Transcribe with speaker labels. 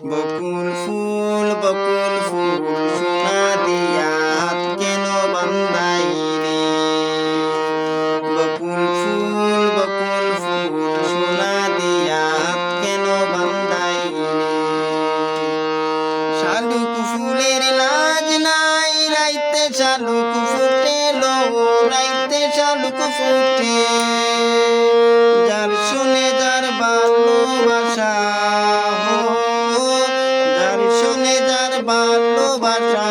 Speaker 1: বকুল ফুল সোনা দিয়া হাত কেন বান্ধাইলে। বকুল ফুল সোনা দিয়া হাত কেন বান্ধাইলে। শালুক ফুলের লাজ নাই রাইতে শালুক ফুটে লো, রাইতে শালুক ফুটে। যার শুনে যার ভালোবাসা, যার শুনে যার ভালোবাসা